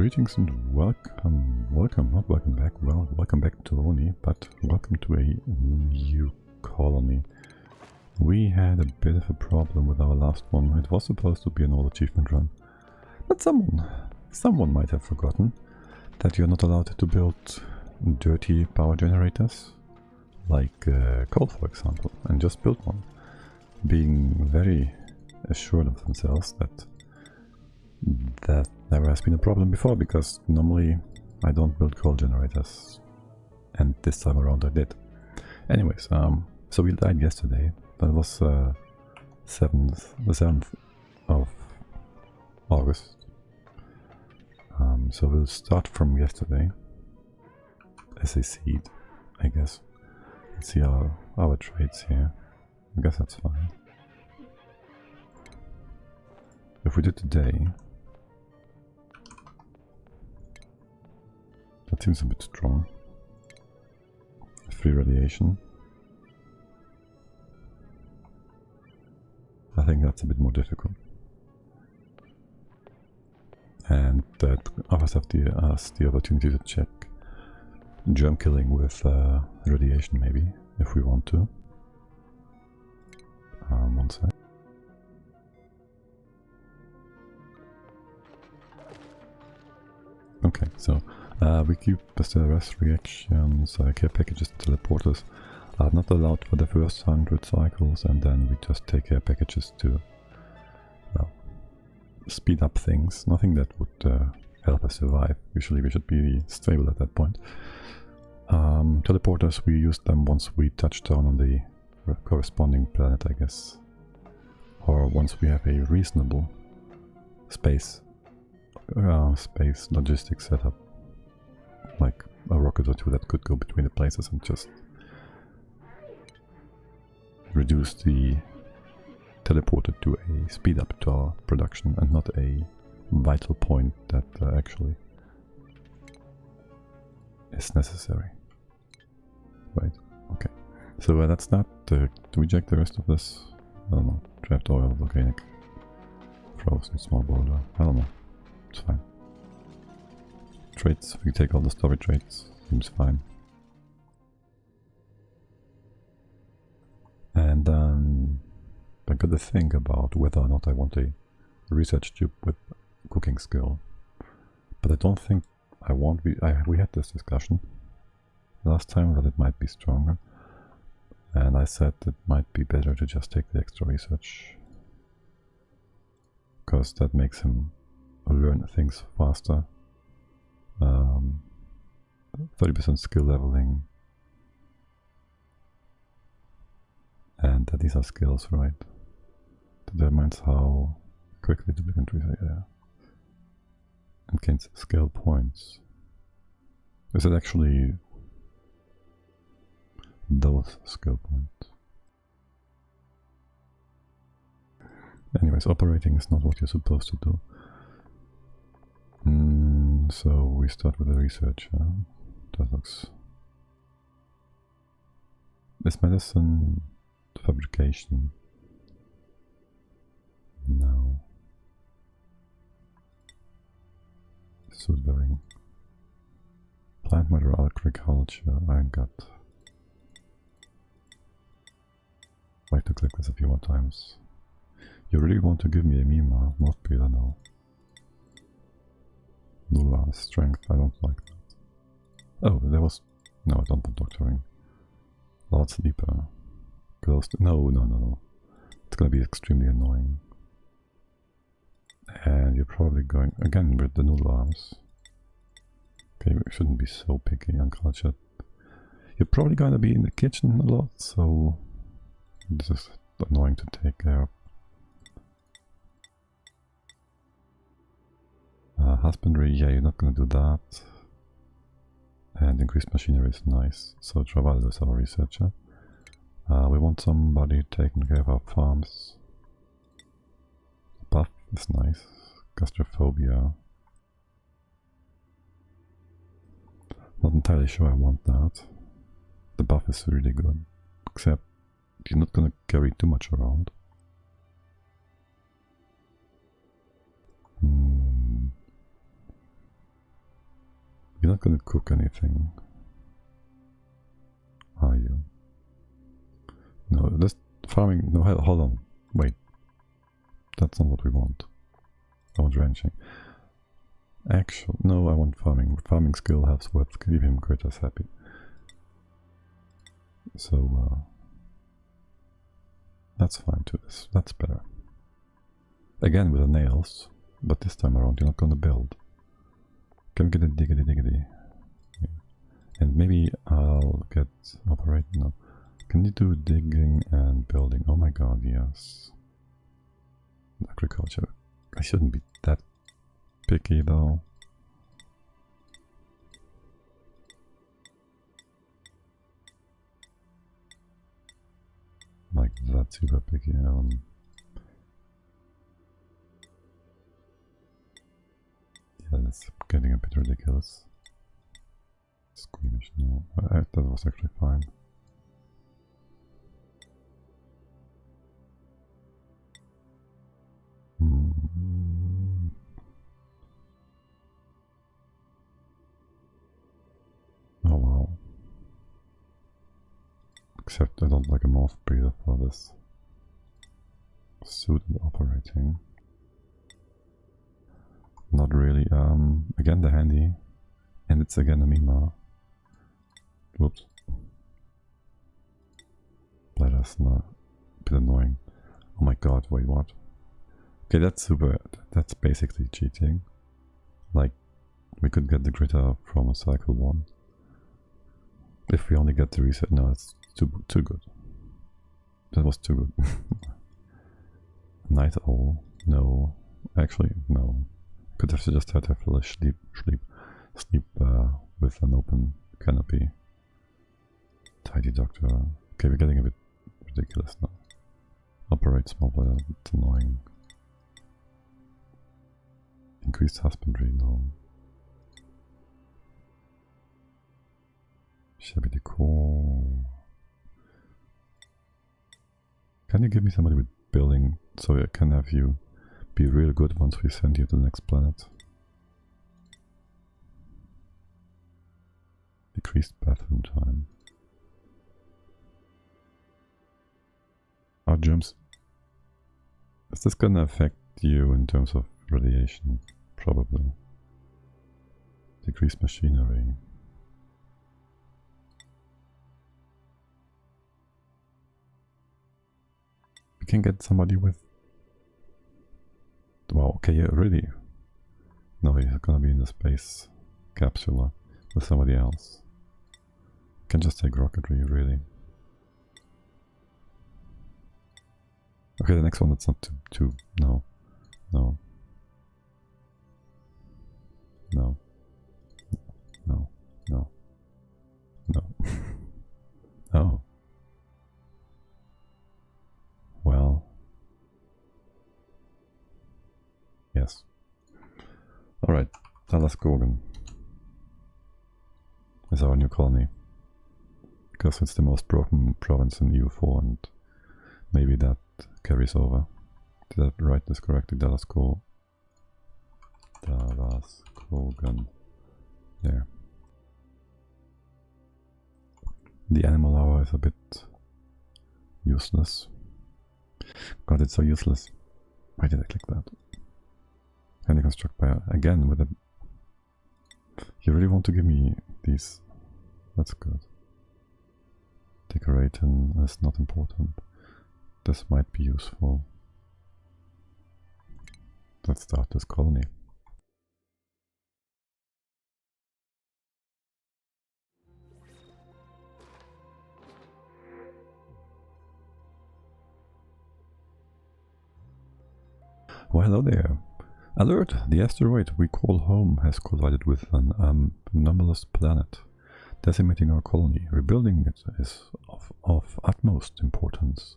Greetings and not welcome back, well, welcome back to Oni, but welcome to a new colony. We had a bit of a problem with our last one. It was supposed to be an all achievement run, but someone might have forgotten that you're not allowed to build dirty power generators, like coal for example, and just build one, being very assured of themselves that never has been a problem before, because normally I don't build coal generators, and this time around I did. Anyways, so we died yesterday. That was the 7th of August. So we'll start from yesterday as a seed, I guess. Let's see our traits here. I guess that's fine. If we did today, that seems a bit strong. Free radiation. I think that's a bit more difficult. And that offers us the opportunity to check germ killing with radiation, maybe, if we want to. One sec. Okay, so we keep the rest reactions, care packages, teleporters are not allowed for the first 100 cycles, and then we just take care packages to, well, speed up things. Nothing that would help us survive. Usually we should be stable at that point. Teleporters, we use them once we touch down on the corresponding planet, I guess. Or once we have a reasonable space logistics setup, like a rocket or two that could go between the places and just reduce the teleporter to a speed up to our production, and not a vital point that actually is necessary. Right, okay. So let's start to reject the rest of this. I don't know, trapped oil, volcanic, frozen, small boulder, I don't know. It's fine. Traits, we take all the story traits, seems fine. And then I got to think about whether or not I want a research tube with cooking skill. But I don't think I want. We had this discussion last time that it might be stronger. And I said it might be better to just take the extra research, because that makes him learn things faster. 30% skill leveling, and these are skills, right? Determines how quickly the country, yeah, and gains skill points. Is it actually those skill points? Anyways, operating is not what you're supposed to do. So we start with the research. That looks... Is medicine fabrication? No. Suit bearing. Plant matter, agriculture. I got... I'd like to click this a few more times. You really want to give me a meme? Not be, I don't know. Nula, strength, I don't like that. Oh, there was... No, I don't want doctoring. Lord Sleeper. Close to... No. It's gonna be extremely annoying. And you're probably going... Again, with the noodle arms. Okay, we shouldn't be so picky, uncultured. You're probably gonna be in the kitchen a lot, so... This is annoying to take care of. Husbandry, yeah, you're not gonna do that. And increased machinery is nice. So Travaldo is our researcher. We want somebody taking care of our farms. Buff is nice. Gastrophobia. Not entirely sure I want that. The buff is really good. Except you're not gonna carry too much around. not gonna cook anything, are you? No, this farming... No, hold on. Wait. That's not what we want. I want ranching. Actual... No, I want farming. Farming skill helps with keeping critters happy. So, that's fine too. That's better. Again with the nails, but this time around you're not gonna build. Can we get a diggity diggity? Yeah. And maybe I'll get operating now. Can you do digging and building? Oh my god, yes. Agriculture. I shouldn't be that picky though. Like that super picky. Yeah, that's getting a bit ridiculous. Squeamish, no. That was actually fine. Oh wow. Except I don't like a mouth breather for this. Suit and operating. Not really. Again the handy. And it's again a Mima. Whoops. That's not a bit annoying. Oh my god, wait, what? Okay, that's super. That's basically cheating. Like, we could get the gritter from a cycle 1. If we only get the reset. No, it's too good. That was too good. Night owl. No. Actually, no. Could have just had a sleep with an open canopy. Tidy doctor. Okay, we're getting a bit ridiculous now. Operate small bladder, it's annoying. Increased husbandry, no. Shabby decor. Can you give me somebody with building so I can have you be real good once we send you to the next planet? Decreased bathroom time. Are germs... Is this gonna affect you in terms of radiation? Probably. Decreased machinery. We can get somebody with... Wow, okay, yeah, really? No, he's gonna be in the space capsule with somebody else. Can just take rocketry, really. Okay, the next one, that's not too no. No. No. No. No. No. Oh. Well. Yes. Alright, Dallas Gorgon is our new colony. Because it's the most broken province in EU4 and maybe that carries over. Did I write this correctly? Dallas Gorgon. There. The animal hour is a bit useless. God, it's so useless. Why did I click that? Can you construct by again with a... You really want to give me these? That's good. Decorating is not important. This might be useful. Let's start this colony. Well, hello there. Alert! The asteroid we call home has collided with an anomalous planet, decimating our colony. Rebuilding it is of utmost importance.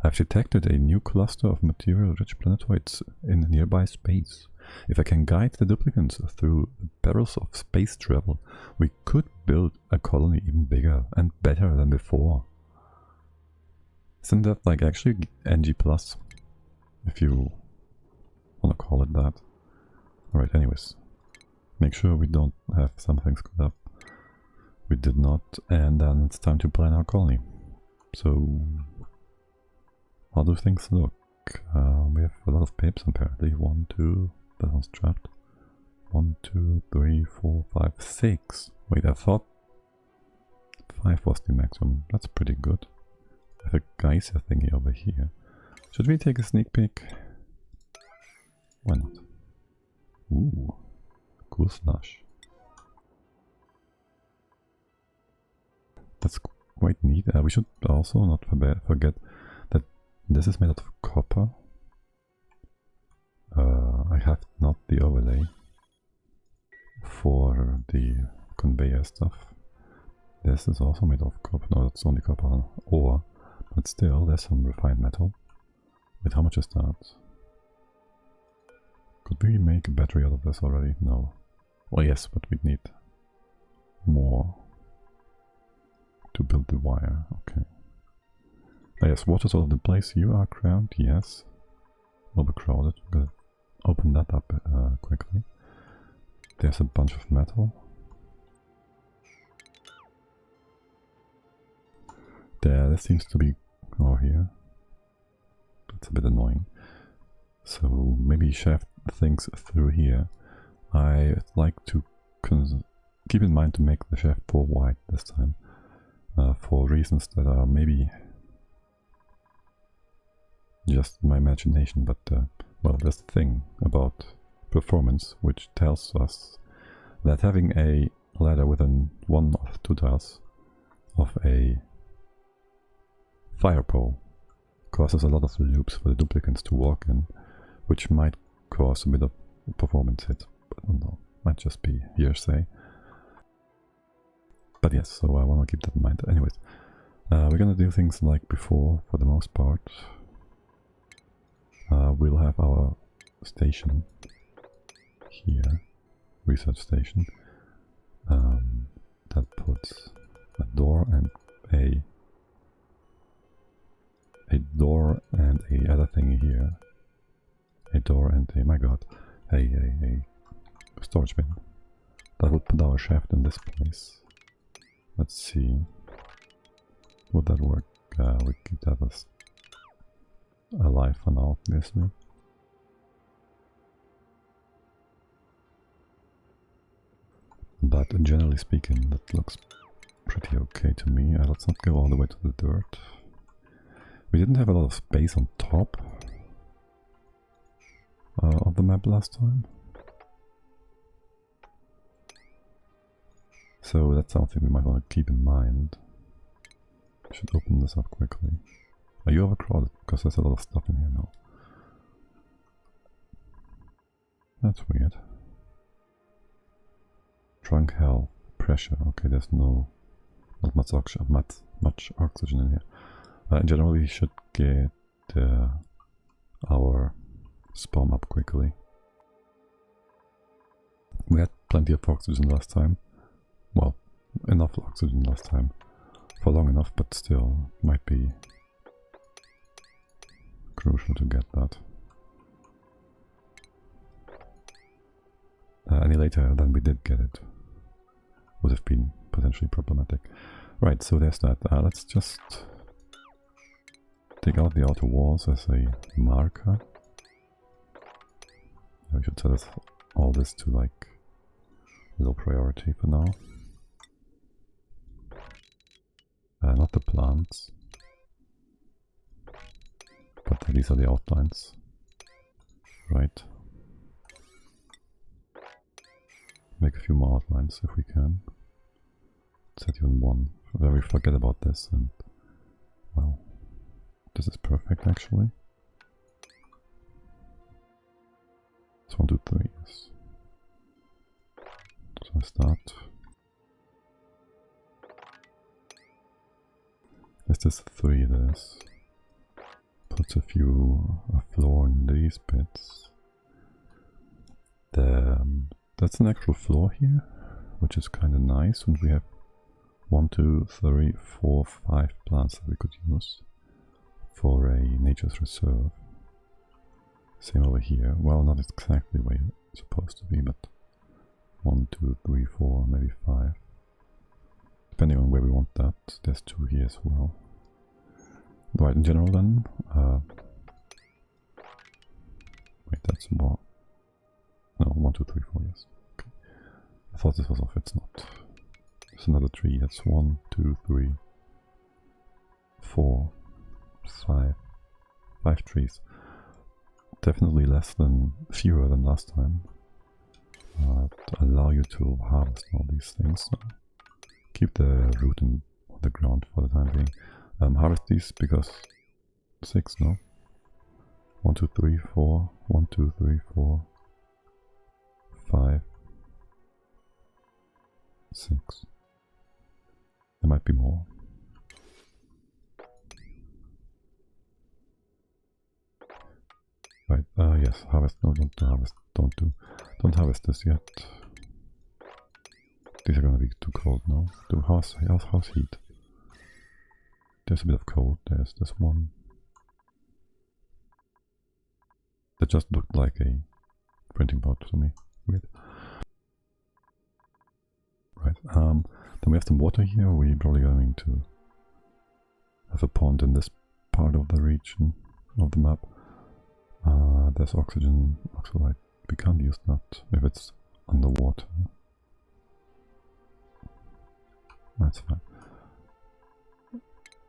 I've detected a new cluster of material-rich planetoids in nearby space. If I can guide the duplicants through the perils of space travel, we could build a colony even bigger and better than before. Isn't that like actually NG+, if you want to call it that? Alright, anyways. Make sure we don't have something screwed up. We did not, and then it's time to plan our colony. So, how do things look? We have a lot of pips apparently. 1, 2, that one's trapped. 1, 2, 3, 4, 5, 6. Wait, I thought 5 was the maximum. That's pretty good. I have a geyser thingy over here. Should we take a sneak peek? Why not? Ooh, cool slush. That's quite neat. We should also not forget that this is made out of copper. I have not the overlay for the conveyor stuff. This is also made of copper. No, that's only copper ore, but still, there's some refined metal. Wait, how much is that? Could we make a battery out of this already? No. Well, yes, but we'd need more to build the wire. Okay. Ah, yes, water's all over the place. You are crowded, yes. Overcrowded. I'm gonna open that up quickly. There's a bunch of metal. There seems to be over here. That's a bit annoying. So maybe shaft things through here. I'd like to keep in mind to make the shaft 4 wide this time. For reasons that are maybe just my imagination, but well, there's a thing about performance which tells us that having a ladder within 1 or 2 tiles of a fire pole causes a lot of loops for the duplicants to walk in, which might cause a bit of performance hit. But I don't know, might just be hearsay. But yes, so I want to keep that in mind. Anyways, we're gonna do things like before for the most part. We'll have our station here, research station. That puts a door and a door and a other thing here. A door and a, my god, a storage bin. That would put our shaft in this place. Let's see. Would that work? We keep that as alive for now, obviously. But generally speaking, that looks pretty okay to me. Let's not go all the way to the dirt. We didn't have a lot of space on top of the map last time. So that's something we might want to keep in mind. Should open this up quickly. Are you overcrowded? Because there's a lot of stuff in here now. That's weird. Trunk health, pressure. Okay, there's not much oxygen in here. In general, we should get our spawn up quickly. We had plenty of oxygen last time. Well, enough oxygen last time. For long enough, but still, might be crucial to get that. Any later than we did get it would have been potentially problematic. Right, so there's that. Let's just take out the outer walls as a marker. We should set all this to like low priority for now. Not the plants, but these are the outlines, right? Make a few more outlines if we can. Set you on 1. Where we forget about this, and well, this is perfect actually. It's 1, 2, 3. Yes. So I start. Let's just 3 this. Puts a floor in these bits. That's an actual floor here, which is kind of nice. And we have 1, 2, 3, 4, 5 plants that we could use for a nature's reserve. Same over here. Well, not exactly where it's supposed to be, but 1, 2, 3, 4, maybe 5. Depending on where we want that. There's 2 here as well. Right, in general then, wait, that's more. No, 1, 2, 3, 4, yes. Okay. I thought this was off, it's not. There's another tree, that's 1, 2, 3, 4, 5. 5 trees. Definitely fewer than last time. To allow you to harvest all these things. So keep the root on the ground for the time being. Harvest these because 6, no? 1, 2, 3, 4. 1, 2, 3, 4. 5. 6. There might be more. Right, yes, harvest, no, don't harvest, don't harvest this yet. These are gonna be too cold, no? House heat. There's a bit of cold, there's this one. That just looked like a printing pot to me, weird. Right, then we have some water here, we're probably going to have a pond in this part of the region, of the map. There's oxygen, oxalite. We can't use that if it's underwater. That's fine.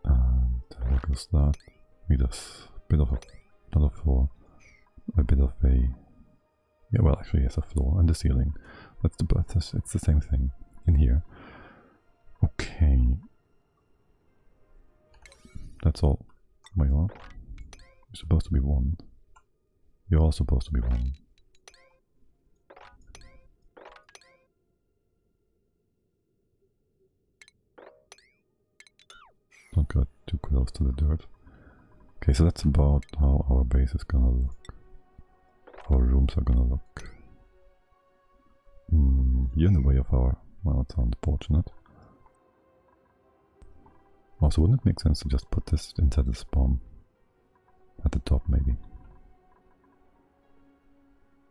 And there goes that. We just a bit of another floor, a bit of a, yeah, well, actually, yes, a floor and the ceiling. It's the same thing in here. Okay, that's all. Wait, what? You're supposed to be 1. You're all supposed to be 1. Don't get too close to the dirt. Okay, so that's about how our base is gonna look. Our rooms are gonna look. You're in the way of our... well, that's unfortunate. Also, wouldn't it make sense to just put this inside the spawn? At the top, maybe.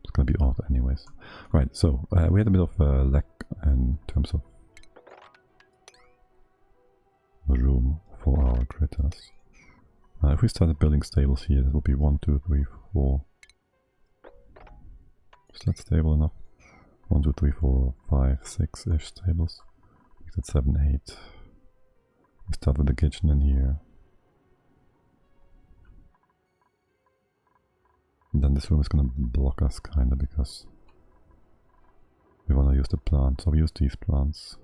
It's gonna be odd anyways. Right, so we had a bit of a lack in terms of room for our critters. If we started building stables here, it would be 1, 2, 3, 4. Is that stable enough? 1, 2, 3, 4, 5, 6-ish stables. That's 7, 8. We start with the kitchen in here. And then this room is gonna block us kinda because we wanna use the plants. So we use these plants.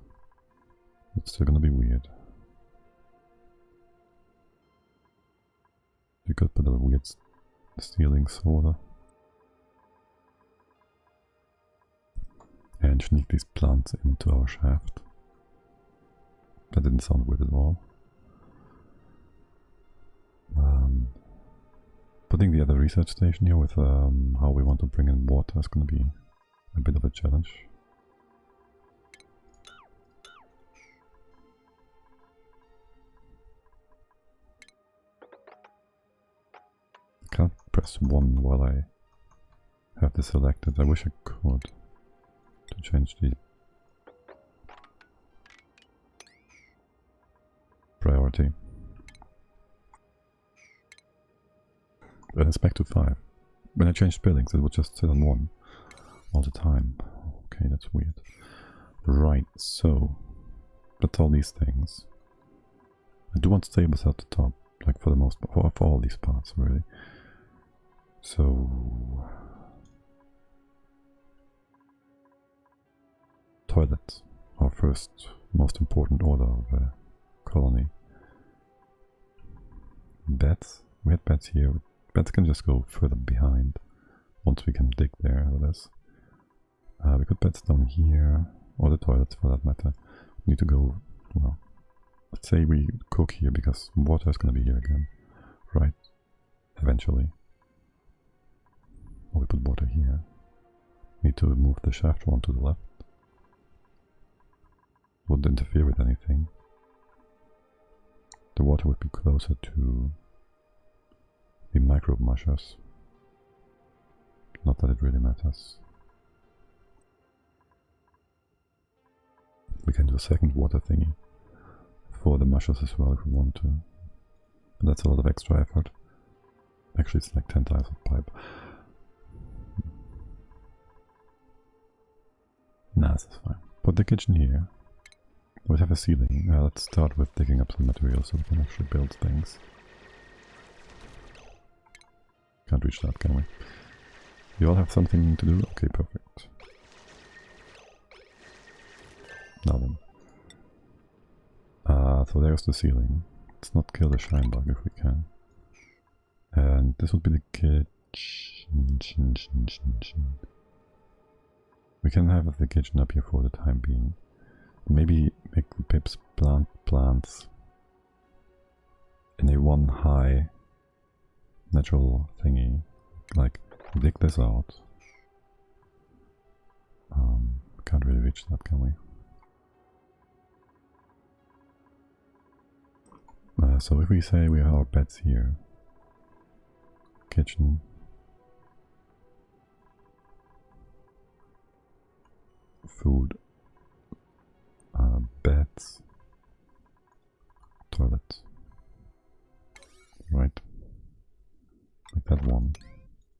It's still gonna be weird. You could put a weird ceiling sorta. And sneak these plants into our shaft. That didn't sound weird at all. Putting the other research station here with how we want to bring in water is going to be a bit of a challenge. I can't press 1 while I have this selected. I wish I could to change the priority. But it's back to 5. When I changed buildings, it would just sit on 1 all the time. Okay, that's weird. Right, so that's all these things. I do want stables at the top, like for the most part, for all these parts, really. So toilets, our first most important order of the colony. Beds, we had beds here. Beds can just go further behind once we can dig there with this. We could beds down here, or the toilets for that matter. We need to go, well, let's say we cook here because water is going to be here again, right? Eventually. Or we put water here. Need to move the shaft one to the left. Wouldn't interfere with anything. The water would be closer to the microbe mushers. Not that it really matters. We can do a second water thingy for the mushrooms as well if we want to. But that's a lot of extra effort. Actually, it's like 10 times of pipe. Nah, this is fine. Put the kitchen here. We'll have a ceiling. Let's start with digging up some materials so we can actually build things. Can't reach that, can we? You all have something to do? Okay, perfect. Now then. So there's the ceiling. Let's not kill the shine bug if we can. And this would be the kitchen. We can have the kitchen up here for the time being. Maybe make the pips plant plants in a one high natural thingy. Like, dig this out. Can't really reach that, can we? So if we say we have our beds here, kitchen, food, beds, toilets, right, like that one.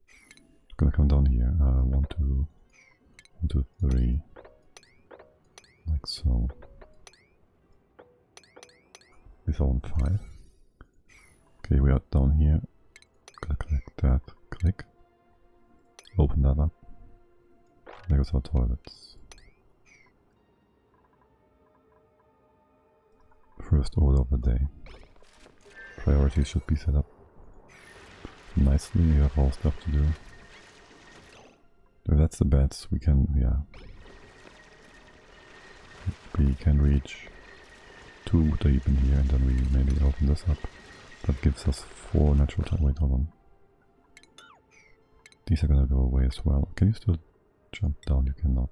It's gonna come down here, 1, 2, 3, like so. These are on 5. Okay, we are down here. Gotta click that. Click. Open that up. There goes our toilets. First order of the day. Priorities should be set up nicely. You have all stuff to do. If that's the beds, we can, yeah. We can reach 2 deep in here, and then we maybe open this up. That gives us 4 natural time. Wait, hold on. These are gonna go away as well. Can you still jump down? You cannot.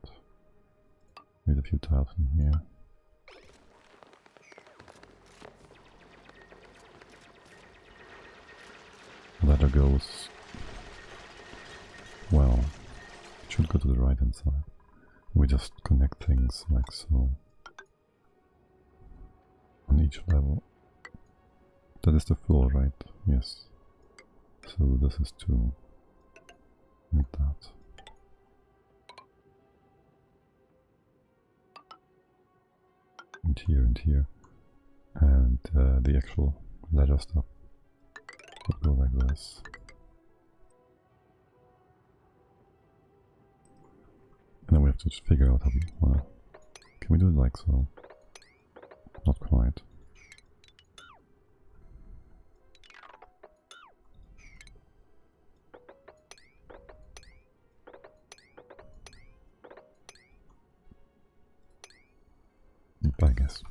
Need a few tiles in here. Ladder goes, well, it should go to the right hand side. We just connect things like so. On each level. That is the floor, right? Yes. So this is 2. Like that. And here and here. And the actual ladder stuff would go like this. And then we have to just figure out how we wanna... Can we do it like so? Not quite. I guess.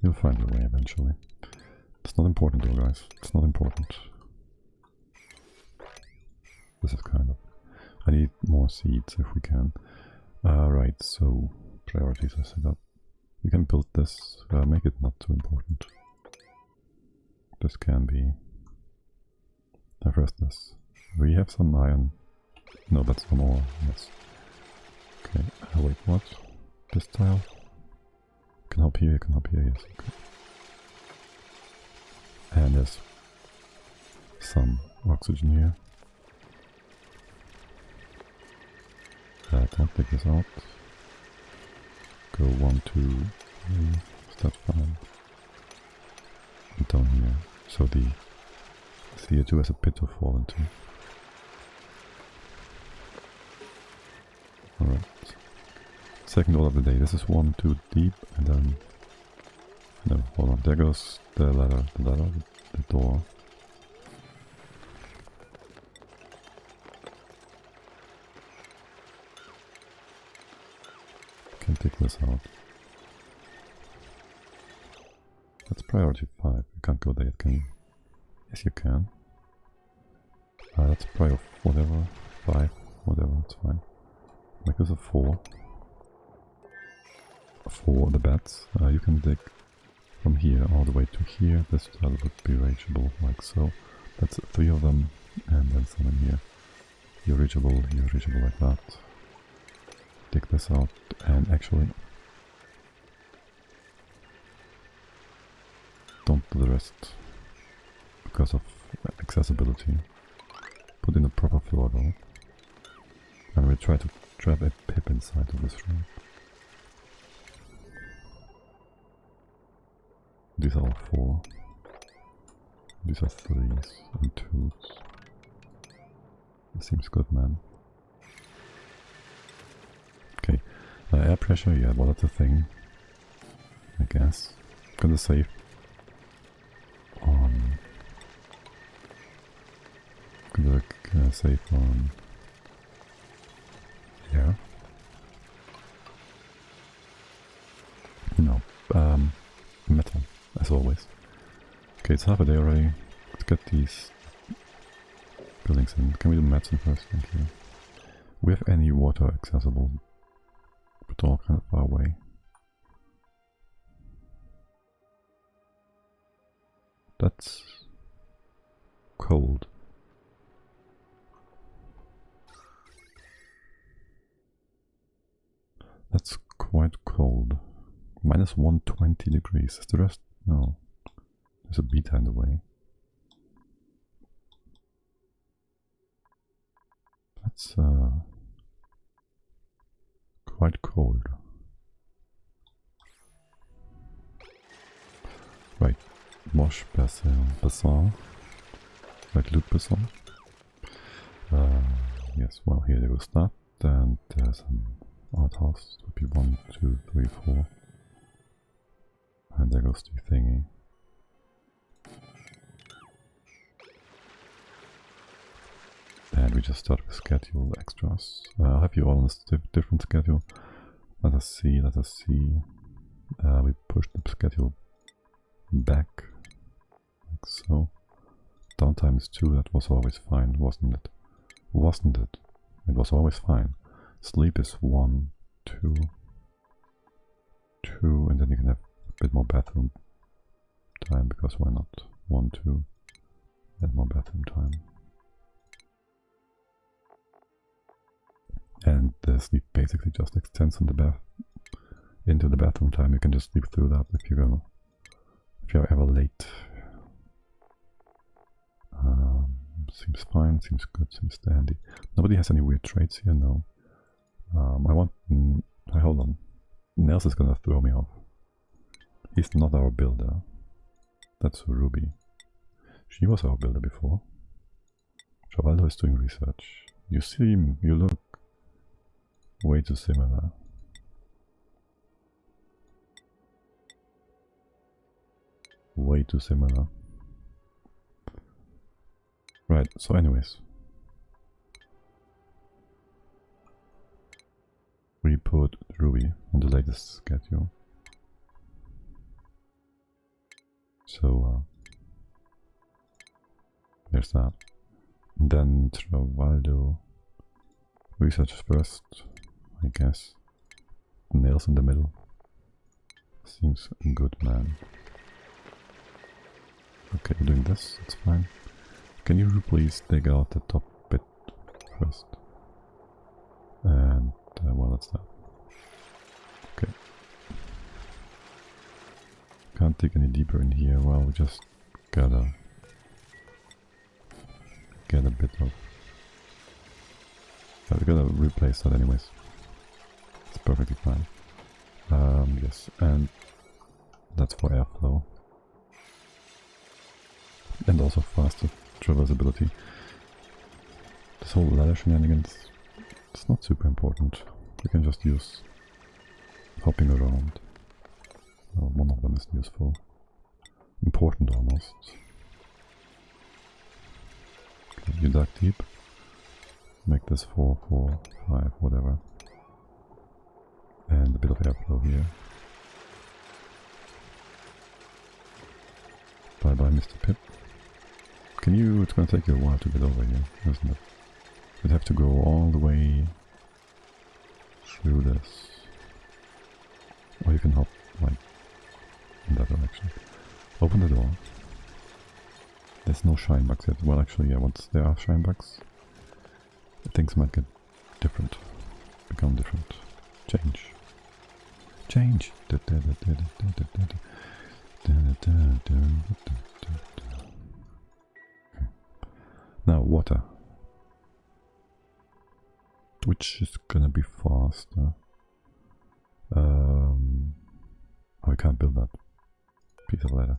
You'll find your way eventually. It's not important though, guys. It's not important. This is kind of... I need more seeds if we can. Right, so priorities are set up. You can build this, make it not too important. This can be... First this. We have some iron. No, but some ore, yes. Okay, wait, what? This tile? Can help here, can help here, yes, okay. And there's some oxygen here. Don't take this out. Go 1, 2, 3, start 5. And down here. So the CO2 has a pit to fall into. Alright. Second order of the day. This is 1, 2 deep, and then... No, hold on. There goes the ladder, the door. Can take this out. That's priority 5. You can't go there yet, can you? Yes, you can. That's priority whatever. 5, whatever, it's fine. Make this a 4. For the beds, you can dig from here all the way to here. This tile would be reachable like so. That's 3 of them, and then some in here. You're reachable like that. Dig this out, and actually the rest because of accessibility. Put in a proper floor though. And we'll try to trap a pip inside of this room. These are all 4. These are 3s and 2s. That seems good, man. Okay, air pressure, yeah, well that's a thing. I guess. Gonna save on... Gonna save on... air. No, metal, as always. Okay, it's half a day already. Let's get these buildings in. Can we do medicine first? Thank you. We have any water accessible, but all kind of far away. That's cold. That's quite cold. Minus 120 degrees. Is the rest? No. There's a beta in the way. That's quite cold. Right. Wash Bassin. Like Luke Bassin. Yes, well here goes that. And there's an outhouse. Would be 1, 2, 3, 4. And there goes the thingy. And we just start with schedule extras. I'll have you all on a different schedule. Let us see, let us see. We push the schedule back, like so. Downtime is 2, that was always fine, wasn't it? Wasn't it? It was always fine. Sleep is 1, 2, 2, and then you can have a bit more bathroom time, because why not? 1, 2, and more bathroom time. And the sleep basically just extends on the into the bathroom time. You can just sleep through that if you're ever late. Seems fine, seems good, seems dandy. Nobody has any weird traits here, no. Hold on. Nels is gonna throw me off. He's not our builder. That's Ruby. She was our builder before. Chavaldo is doing research. You look way too similar. Way too similar. Right, so anyways. We put Ruby on the latest schedule. So, there's that. And then Travaldo research first, I guess. Nails in the middle. Seems good, man. Okay, we're doing this, it's fine. Can you please dig out the top bit first? And, well, that's that. Okay. Can't dig any deeper in here. Well, we just gotta get a bit of... Yeah, we gotta replace that anyways. It's perfectly fine. Yes, and that's for airflow. And also faster traversability. This whole ladder shenanigans, it's not super important. We can just use hopping around. Well, one of them is useful. Important almost. Okay, you dug deep. Make this 4, 4, 5, whatever. And a bit of airflow here. Bye bye, Mr. Pip. It's gonna take you a while to get over here, isn't it? You'd have to go all the way through this. Or you can hop, like, in that direction. Open the door. There's no shine bugs yet. Well, actually, yeah, once there are shine bugs, things might get different. Become different. Change. Change! Now water, which is gonna be faster. Oh, I can't build that piece of ladder.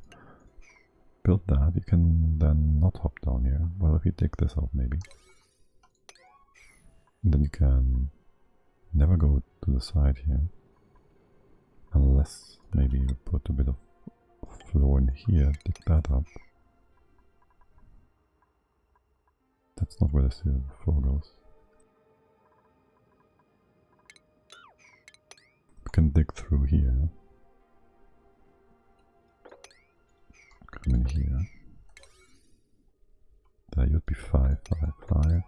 Build that, you can then not hop down here. Well, if you take this out maybe. Then you can never go to the side here. Unless maybe you put a bit of floor in here, dig that up. That's not where the floor goes. We can dig through here. Come in here. There would be 5, 5, 5.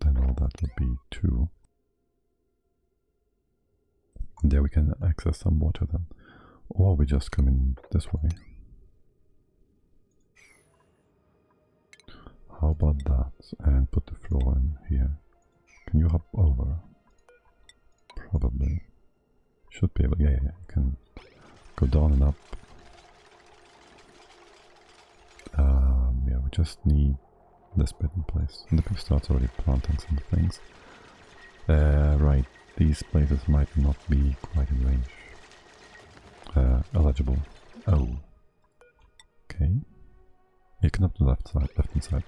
Then all that would be 2. And there we can access some water then. Or we just come in this way. How about that? And put the floor in here. Can you hop over? Probably. Should be able, yeah, you can go down and up. Yeah, we just need this bit in place. And the pig starts already planting some things. Right, these places might not be quite in range. Eligible. Oh. Okay. You can up to the left hand side.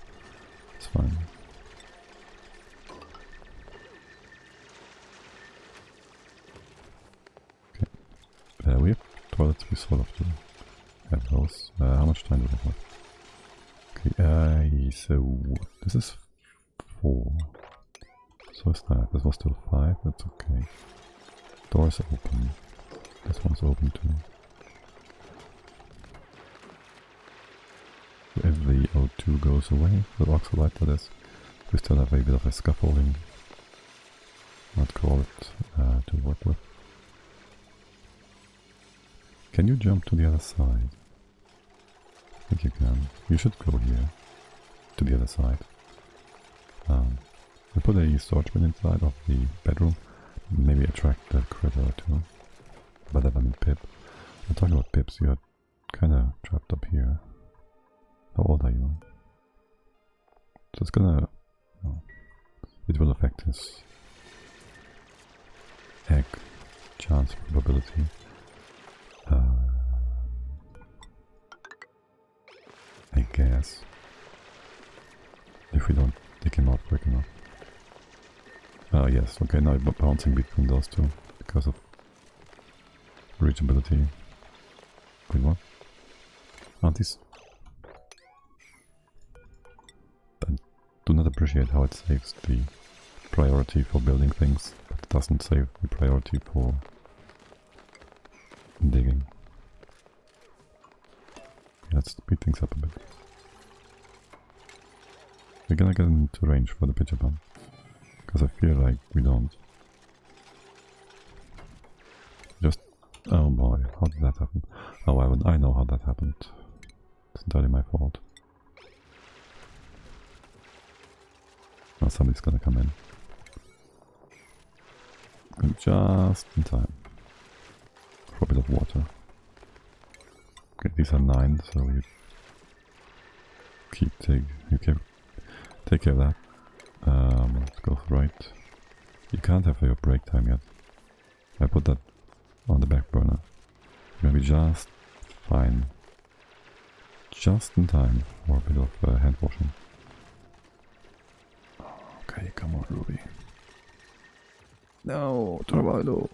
It's fine. Okay. We have toilets, we sort of do have those. How much time do we have left? Okay, so this is 4. So is that. This was still 5, that's okay. Doors open. This one's open too. So if the O2 goes away, the oxalite that is, we still have a bit of a scaffolding, I'd call it, to work with. Can you jump to the other side? I think you can. You should go here, to the other side. I put a storage bin inside of the bedroom, maybe attract a critter or two. Better than a pip. I'm talking about pips, you're kinda trapped up here. How old are you? So it's gonna... No, it will affect his egg chance probability. I guess. If we don't take him out quick enough. Oh yes, okay, now I'm bouncing between those two because of reachability. Wait, what? Aren't these? I do not appreciate how it saves the priority for building things, but it doesn't save the priority for digging. Let's speed things up a bit. We're gonna get into range for the pitcher pump, because I feel like we don't. Just, oh boy, how did that happen? Oh, I know how that happened. It's entirely my fault. Now somebody's gonna come in. And just in time for a bit of water. Okay, these are 9, so you take care of that. Let's go right. You can't have your break time yet. I put that on the back burner. Maybe just fine. Just in time for a bit of hand washing. Okay, come on, Ruby. No, Torvaldo.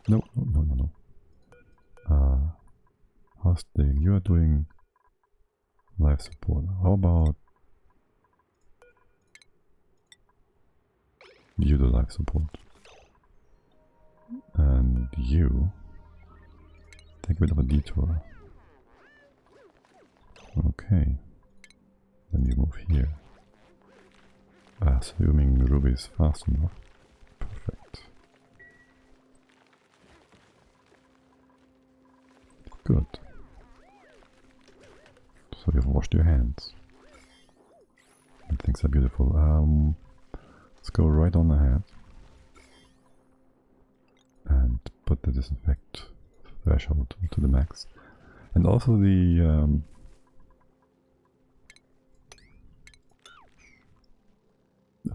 No. Hosting, you are doing life support. How about you do life support? And you take a bit of a detour. Okay. Then you move here. Assuming Ruby is fast enough. Perfect. Good. So you've washed your hands. And things are beautiful. Let's go right on ahead. put the disinfect threshold to the max. And also the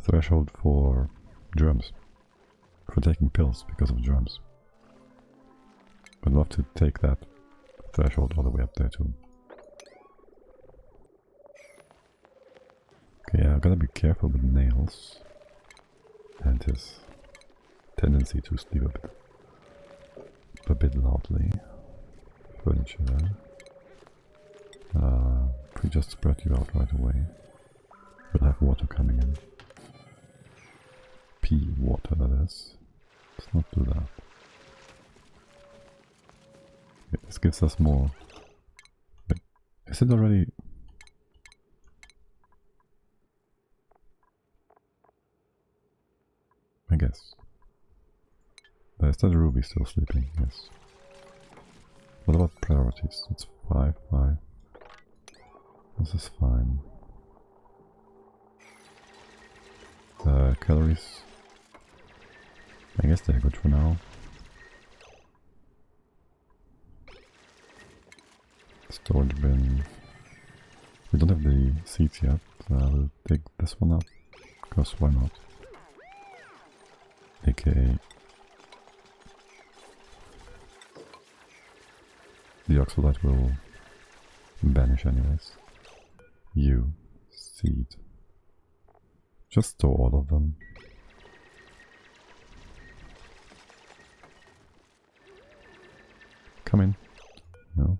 threshold for germs. For taking pills because of germs. I'd love to take that threshold all the way up there too. Okay, I gotta be careful with nails and his tendency to sleep a bit loudly. Furniture there. If we just spread you out right away, we'll have water coming in. Pea water, that is. Let's not do that. Okay, this gives us more. Wait, is it already? I guess. Is that Ruby still sleeping? Yes. What about priorities? It's 5, 5. This is fine. Calories. I guess they're good for now. Storage bin. We don't have the seats yet. We'll take this one up. Because why not? AKA the oxalate will vanish anyways. Seed. Just store all of them. Come in. No.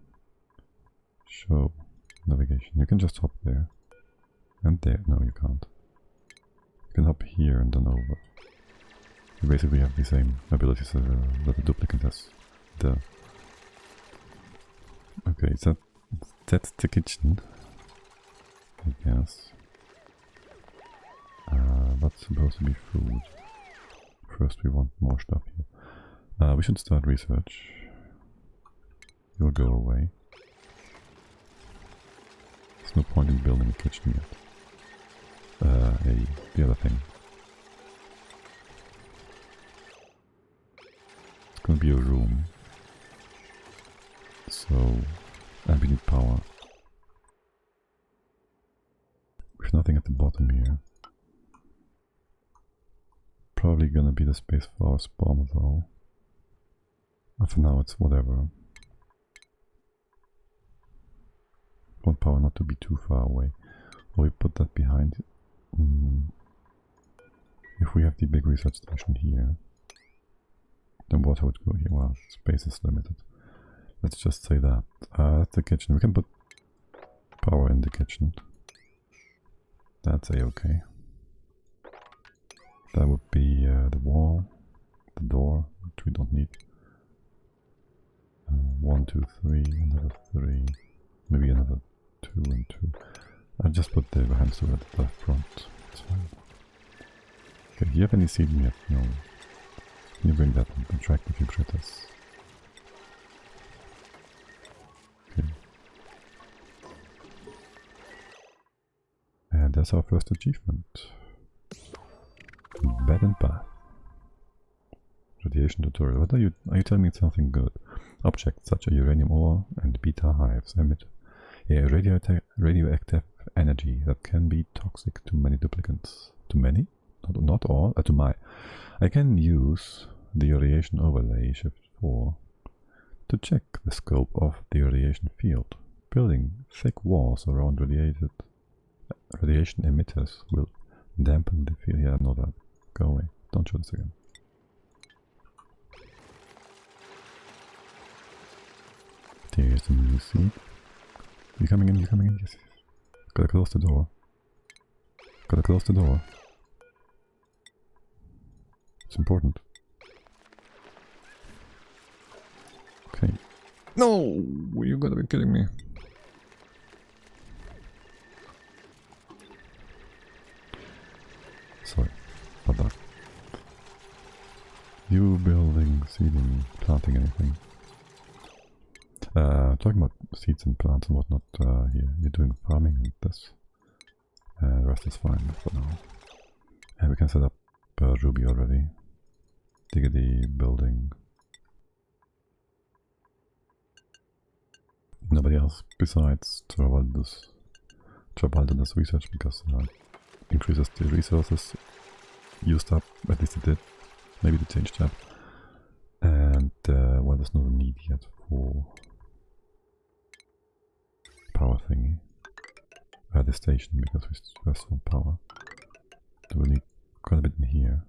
Show navigation. You can just hop there. And there. No, you can't. You can hop here and then over. You basically have the same abilities that the duplicate has. Okay, that's the kitchen. I guess. That's supposed to be food. First we want more stuff here. We should start research. You'll go away. There's no point in building a kitchen yet. The other thing. It's gonna be a room. So, and we need power. With nothing at the bottom here. Probably gonna be the space for our spawn though. And for now it's whatever. Want power not to be too far away. Or we put that behind. If we have the big research station here, then water would go here. Well, space is limited. Let's just say that. That's the kitchen. We can put power in the kitchen. That's a-okay. That would be the wall, the door, which we don't need. 1, 2, 3, another 3, maybe another 2 and 2. I'll just put the hamster at the front. It's fine. Okay, do you have any seeding yet? No. Can you bring that one? Attract a few critters. Okay. And that's our first achievement. Bed and bath. Radiation tutorial. What are you telling me it's something good? Objects such as uranium ore and beta hives emit a radioactive energy that can be toxic to many duplicants. To many? Not all. To my. I can use the radiation overlay shift 4 to check the scope of the radiation field. Building thick walls around radiation emitters will dampen the field. Yeah, I know that. Go away. Don't show this again. There's the new seed. You coming in? You coming in? Yes. Gotta close the door. Gotta close the door. It's important. Okay. No! You gotta be kidding me. Sorry about that. You building, seeding, planting anything. Talking about seeds and plants and whatnot here. You're doing farming and this. The rest is fine for now. And we can set up Ruby already. Diggity building. Nobody else besides Travaldo's research, because increases the resources used up, at least it did. Maybe they changed that. And well, there's no need yet for power thingy at the station, because we still have some power. So we need quite a bit in here.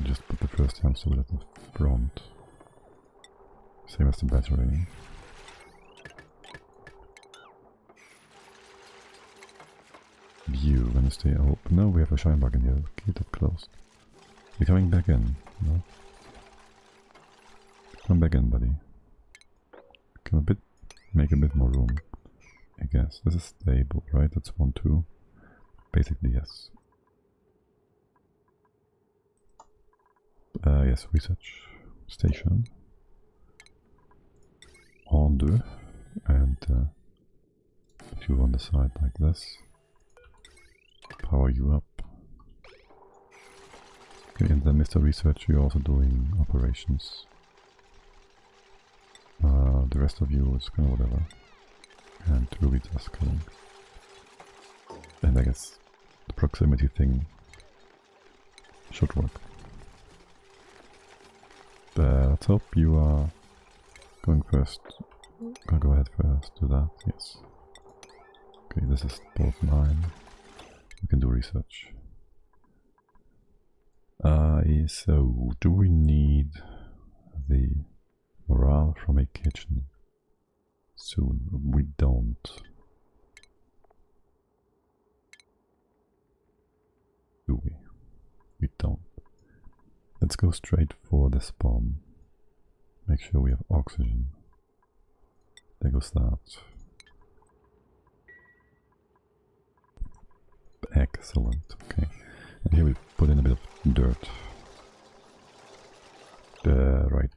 Just put the first hamster wheel at the front. Same as the battery. View, when you stay open. No, we have a shine bug in here. Keep it closed. You're coming back in, no? Come back in, buddy. Come a bit, make a bit more room, I guess. This is stable, right? That's 1, 2. Basically, yes. Yes, research station. En deux. And you on the side like this. Power you up. Okay, and then Mr. Research, you're also doing operations. The rest of you is kind of whatever. And Ruby does killing. And I guess the proximity thing should work. Let's hope you are going first. I'll go ahead first, do that, yes. Okay, this is both mine. We can do research. So, do we need the morale from a kitchen soon? We don't. Do we? We don't. Let's go straight for this bomb. Make sure we have oxygen. There goes that. Excellent, okay. And here we put in a bit of dirt. Right.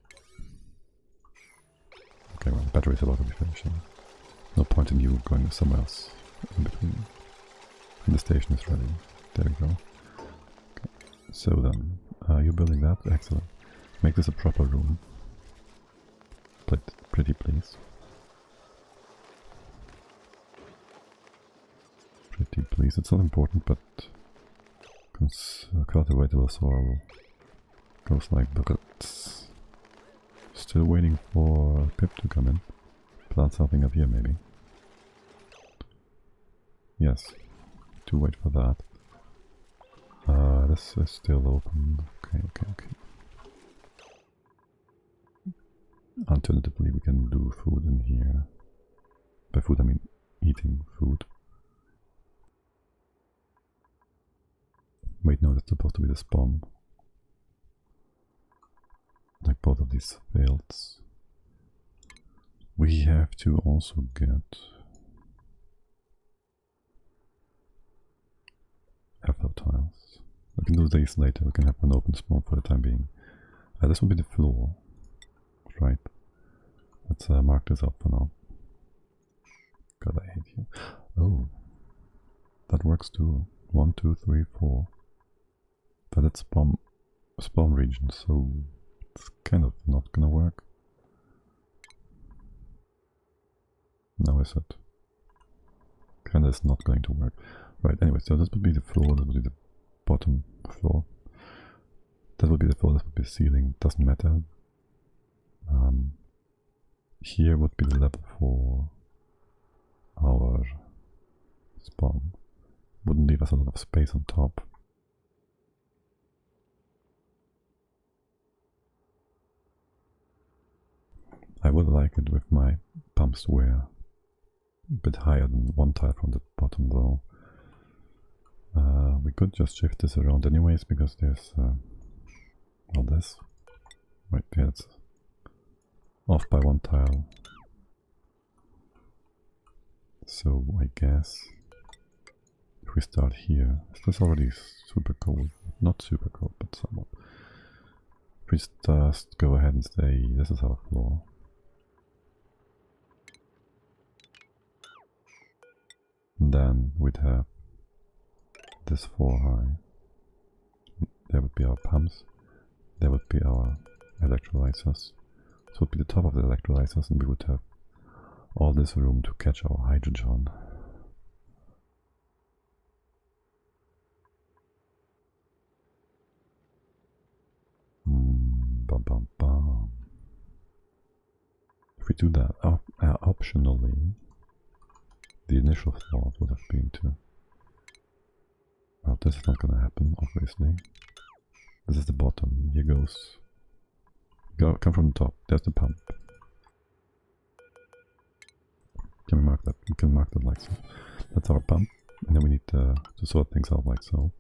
Okay, well, the battery's about to be finishing. No point in you going somewhere else in between. And the station is ready. There we go. Okay. So then, you're building that? Excellent. Make this a proper room. Pretty, please. Pretty, please. It's not important, but cultivatable soil goes like that. Still waiting for Pip to come in. Plant something up here, maybe. Yes, to wait for that. This is still open. Okay. Alternatively, we can do food in here. By food, I mean eating food. Wait, no, that's supposed to be the spawn. Like both of these fields. We have to also get airflow tiles. We can do these later, we can have an open spawn for the time being. This will be the floor. Right. Let's mark this up for now. God, I hate you. Oh. That works too. 1, 2, 3, 4. But it's spawn region, so it's kind of not gonna work. No, is it? Kinda is not going to work. Right, anyway, so this would be the floor, that would be the bottom floor. That would be the floor, that would be the ceiling, doesn't matter. Here would be the level for our spawn. Wouldn't leave us a lot of space on top. I would like it with my pumps were a bit higher than one tile from the bottom though. We could just shift this around anyways, because there's all this. Right, yeah, it's off by one tile. So I guess if we start here, is this already super cold? Not super cold, but somewhat. If we just go ahead and say this is our floor. And then we'd have this 4 high. There would be our pumps. There would be our electrolyzers. So it would be the top of the electrolyzers, and we would have all this room to catch our hydrogen. Bum, bum, bum. If we do that, optionally, the initial thought would have been to... Well, this is not gonna happen, obviously. This is the bottom. Here goes... come from the top. There's the pump. Can we mark that? We can mark that like so. That's our pump. And then we need to sort things out like so.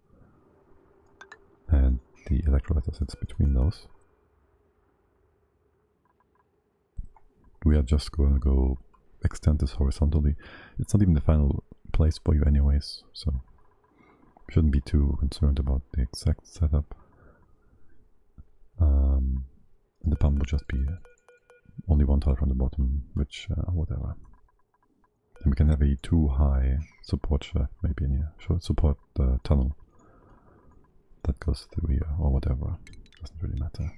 And the electrolyzer sits between those. We are just going to go extend this horizontally. It's not even the final place for you anyways, so shouldn't be too concerned about the exact setup. And the pump would just be only one tile from the bottom, which whatever. And we can have a too high support shaft maybe in here. Support tunnel that goes through here or whatever. Doesn't really matter.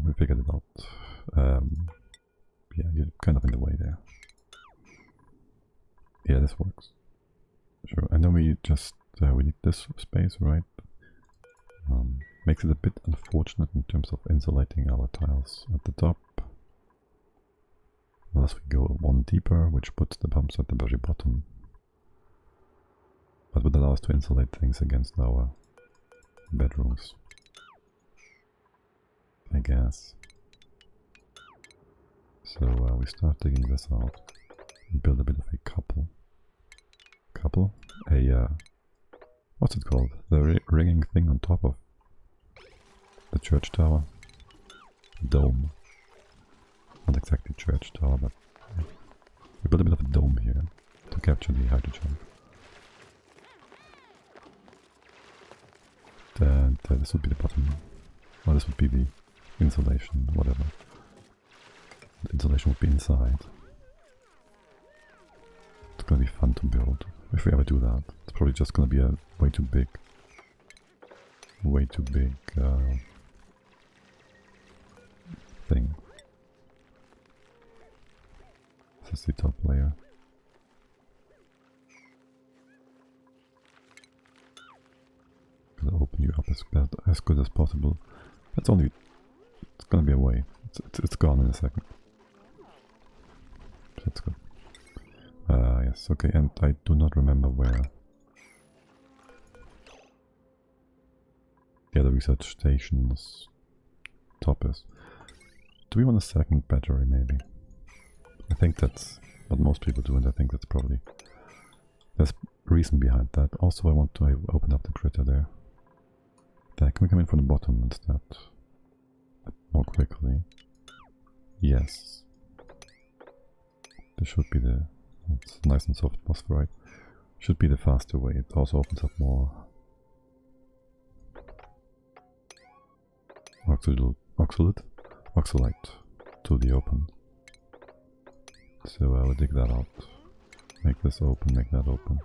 We figured it out. Yeah, you're kind of in the way there. Yeah, this works. Sure, and then we just we need this space, right? Makes it a bit unfortunate in terms of insulating our tiles at the top. Unless we go one deeper, which puts the pumps at the very bottom. But would allow us to insulate things against our bedrooms, I guess. So we start digging this out and build a bit of a couple. What's it called? The ringing thing on top of the church tower. Dome. Not exactly church tower, but we build a bit of a dome here to capture the hydrogen. And this would be the bottom. Well, this would be the insulation, whatever. The insulation would be inside. It's gonna be fun to build, if we ever do that. It's probably just gonna be a way too big thing. This is the top layer. Gonna open you up as good as possible. It's gonna be a way. It's gone in a second. That's good. Yes, okay, and I do not remember where the other research station's top is. Do we want a second battery, maybe? I think that's what most people do, and I think that's probably... There's reason behind that. Also, I want to open up the critter there. Can we come in from the bottom instead? More quickly. Yes. This should be the... It's nice and soft phosphorite. Should be the faster way. It also opens up more... Oxalite to the open. So I will dig that out. Make this open, make that open.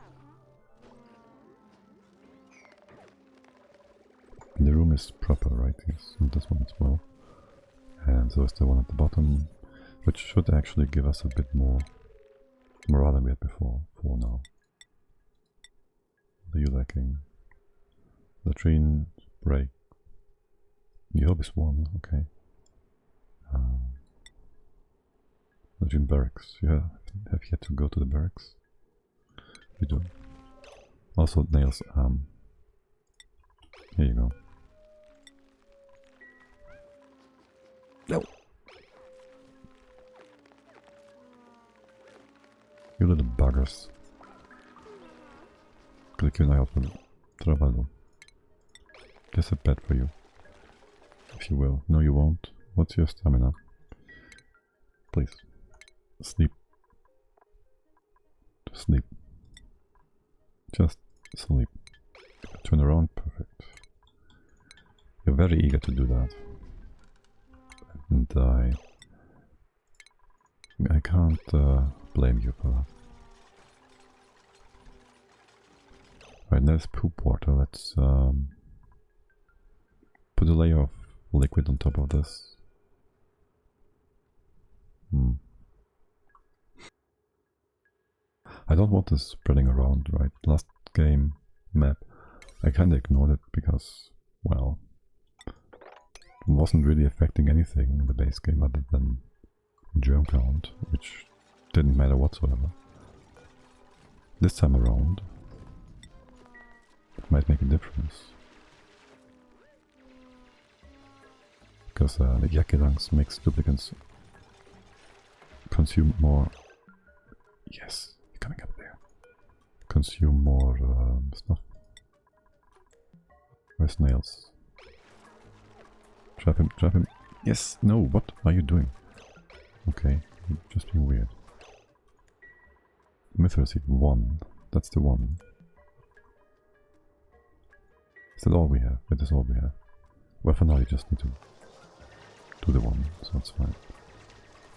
And the room is proper, right? Yes, and this one as well. And so is the one at the bottom, which should actually give us a bit more morale than we had before, for now. What are you lacking? Latrine, break. You hope is one, okay. Latrine barracks. You have yet to go to the barracks? You do. Also nails, here you go. No! You little buggers. Click your eye out for trabalho. Guess a bed for you. If you will. No, you won't. What's your stamina? Please. Sleep. Sleep. Just sleep. Turn around. Perfect. You're very eager to do that. And I can't blame you for that. Right, there's poop water. Let's put a layer of liquid on top of this. I don't want this spreading around, right? Last game map, I kinda ignored it because, well, it wasn't really affecting anything in the base game other than germ count, which didn't matter whatsoever. This time around, it might make a difference. Because the Yakirangs makes duplicants consume more. Yes, you're coming up there. Consume more stuff. Where's Nails? Trap him, trap him. Yes, no, what are you doing? Okay, you're just being weird. Mithril seed 1. That's the one. Is that all we have? That is all we have. Well, for now you just need to do the one, so that's fine.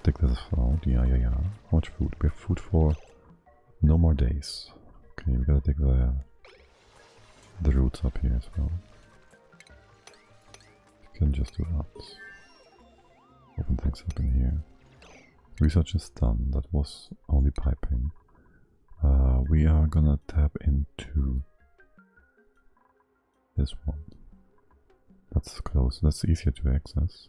Take this out. Yeah. How much food? We have food for no more days. Okay, we gotta take the roots up here as well. You can just do that. Open things up in here. Research is done. That was only piping. We are gonna tap into this one. That's close. That's easier to access.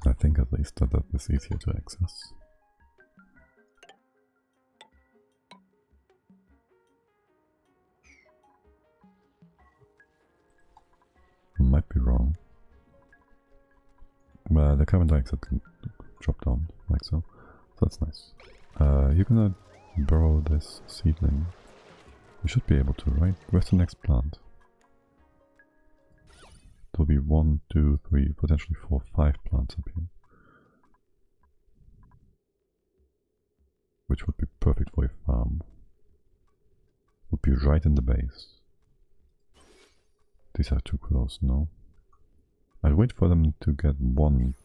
I think at least that is easier to access. Might be wrong. But the carbon dioxide can drop down like so. So that's nice. You're gonna burrow this seedling. You should be able to, right? Where's the next plant? There'll be 1, 2, 3, potentially 4, 5 plants up here. Which would be perfect for a farm. Would be right in the base. These are too close, no? I'll wait for them to get 1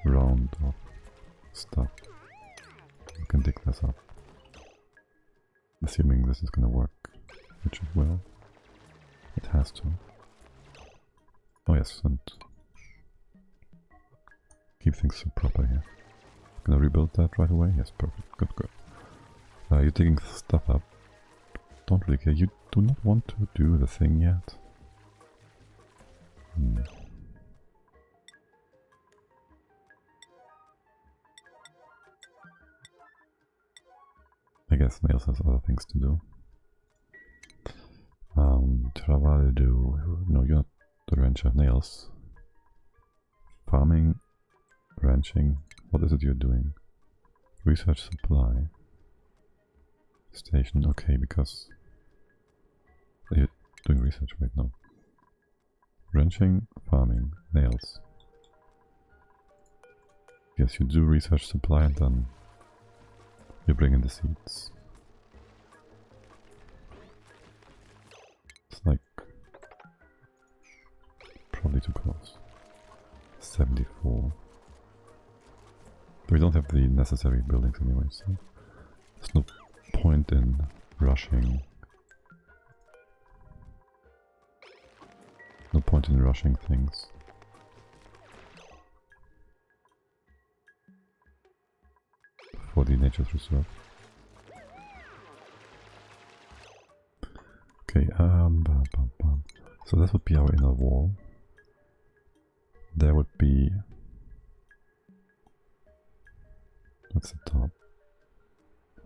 round of stuff. We can dig this up. Assuming this is gonna work, which it will. It has to. Oh yes, and keep things proper here. Gonna rebuild that right away? Yes, perfect. Good. You're digging stuff up. Don't really care. You do not want to do the thing yet. I guess Nails has other things to do. Travaldo. No, you're not the rancher. Nails. Farming, ranching. What is it you're doing? Research supply. Station. Okay, because you're doing research right now. Ranching, farming, Nails. Yes, you do research supply and then you bring in the seeds. It's like probably too close. 74. We don't have the necessary buildings anyway, so there's no point in rushing. No point in rushing things. For the nature's reserve. Okay, so that would be our inner wall. There would be... What's the top?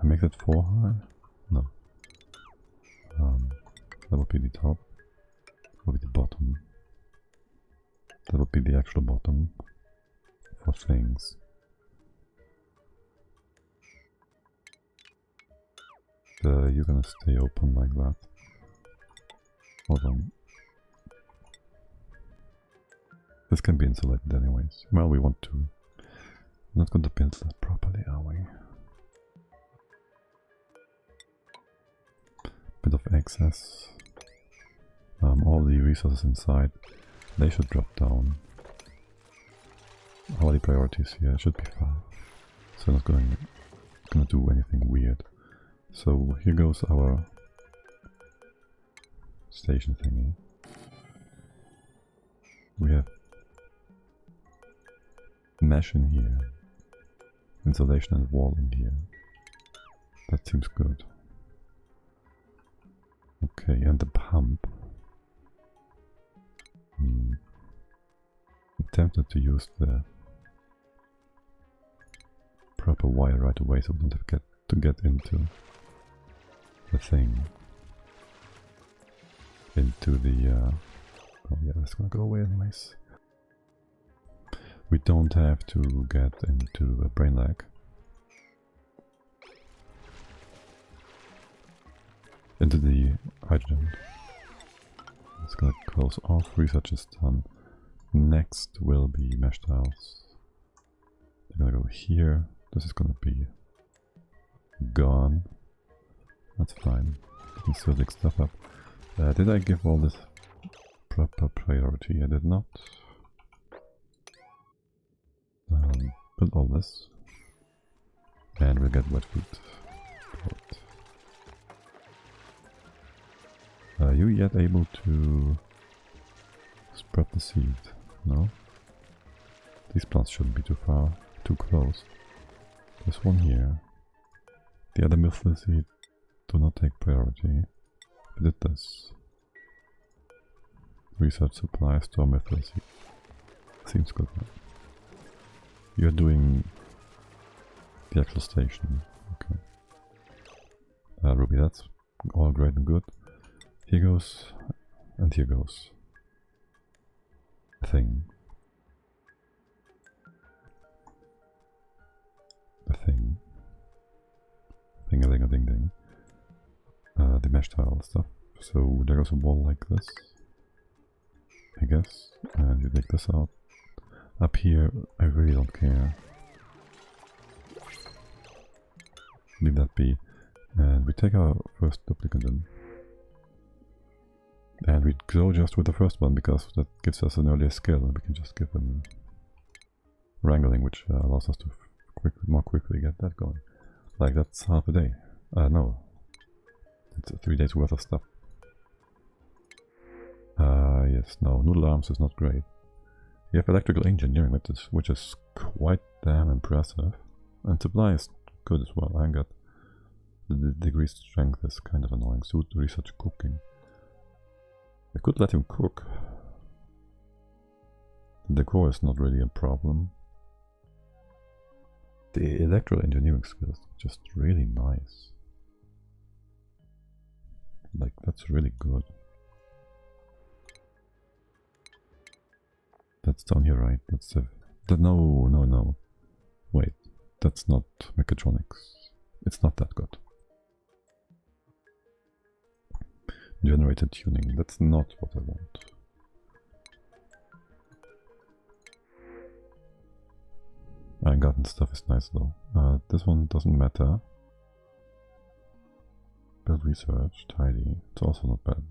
I make that 4 high? No. That would be the top. That would be the bottom. That would be the actual bottom for things. You're gonna stay open like that. Hold on. This can be insulated anyways. Well, we want to. We're not going to build that properly, are we? Bit of excess. All the resources inside, they should drop down. All the priorities here should be 5. So not gonna do anything weird. So here goes our station thingy. We have mesh in here, insulation and wall in here. That seems good. Okay, and the pump. I'm tempted to use the proper wire right away so we don't have to get into the thing. Into the... oh yeah, that's gonna go away anyways. We don't have to get into a brain lag. Into the hydrogen. It's gonna close off, research is done. Next will be mesh tiles. They're gonna go here. This is gonna be gone. That's fine. You can still dig stuff up. Did I give all this proper priority? I did not. Build all this. And we'll get wet feet. Are you yet able to spread the seed? No? These plants shouldn't be too close. There's one here. The other mythical seed do not take priority. We did this. Research supply, store mythical seed. Seems good. Right? You're doing the actual station. Okay. Ruby, that's all great and good. Here goes, and here goes the thing. The thing. Thing-a-ling-a-ding-ding. The mesh tile stuff. So there goes a wall like this, I guess, and you take this out. Up here, I really don't care. Leave that be. And we take our first duplicate in. And we go just with the first one because that gives us an earlier skill and we can just give them wrangling, which allows us to more quickly get that going. Like that's half a day. No. It's 3 days worth of stuff. Yes, no, noodle arms is not great. You have electrical engineering, which is quite damn impressive. And supply is good as well. I got the degree strength is kind of annoying. Suit research cooking. I could let him cook. The decor is not really a problem. The electrical engineering skill is just really nice. Like, that's really good. That's down here, right? That's the... No. Wait, that's not mechatronics. It's not that good. Generated tuning, that's not what I want. Iron garden stuff is nice though. This one doesn't matter. Build research, tidy, it's also not bad.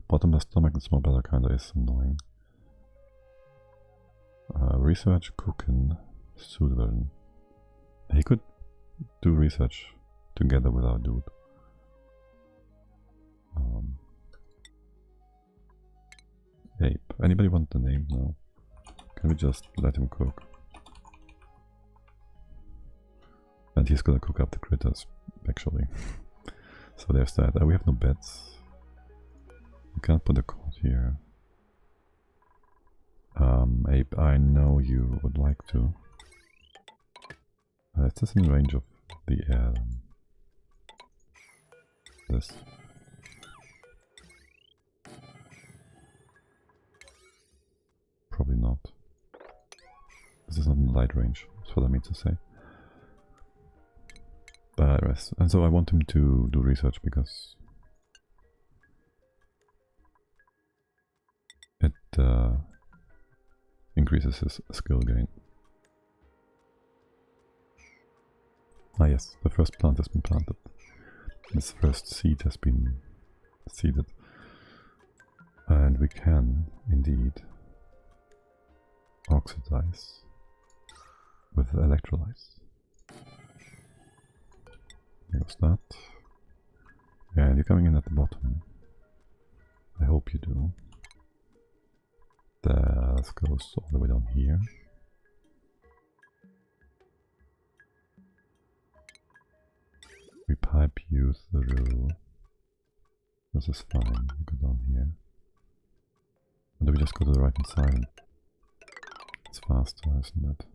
Bottomless stomach and small bladder kinda is annoying. Research, cooking, Sudan. He could do research together with our dude. Ape. Anybody want the name? No. Can we just let him cook? And he's gonna cook up the critters, actually. So there's that. We have no beds. We can't put a cot here. Ape, I know you would like to. Is this in range of the air? This. Probably not. This is not in the light range, that's what I mean to say. But and so I want him to do research because it increases his skill gain. Ah yes, the first plant has been planted. This first seed has been seeded. And we can indeed oxidize with electrolytes. There's that. And you're coming in at the bottom. I hope you do. The path goes all the way down here. We pipe you through. This is fine. You go down here. Or do we just go to the right hand side? It's faster, isn't it?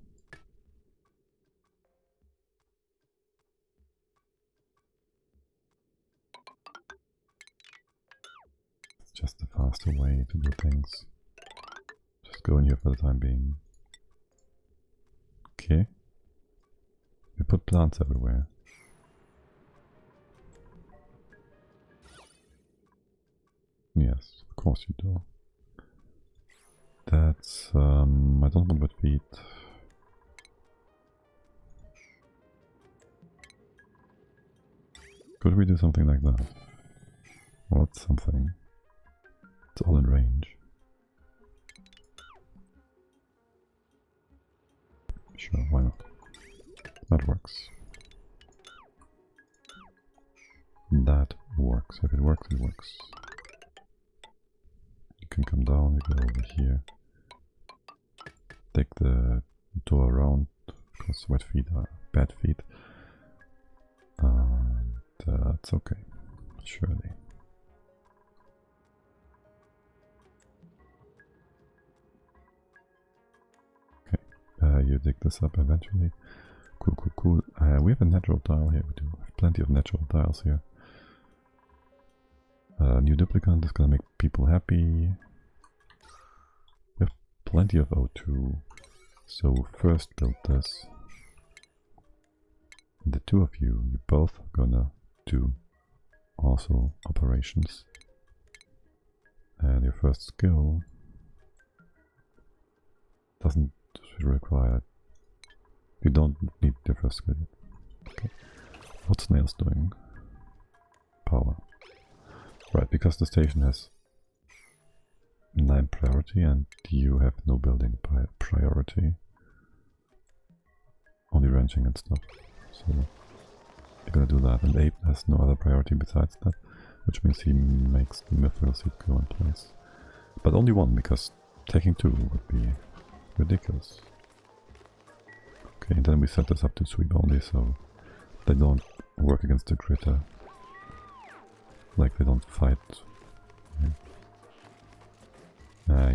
It's just a faster way to do things. Just go in here for the time being. Okay. We put plants everywhere. Yes, of course you do. That's, I don't want wet feet. Could we do something like that? What's something? It's all in range. Sure, why not? That works. That works. If it works, it works. You can come down, you go over here. Take the door around, because wet feet are bad feet. And that's okay, surely. Okay, you dig this up eventually. Cool, cool, cool. We have a natural tile here, we do have plenty of natural tiles here. New duplicant is gonna make people happy. We have plenty of O2, so first build this. The two of you, you're both gonna do also operations. And your first skill doesn't require. You don't need the first skill yet. Okay. What's Snail's doing? Power. Right, because the station has 9 priority and you have no building priority. Only ranching and stuff. So you're gonna do that. And Ape has no other priority besides that, which means he makes the mithril seed go in place. But only one, because taking 2 would be ridiculous. Okay, and then we set this up to sweep only, so they don't work against the critter. Like they don't fight.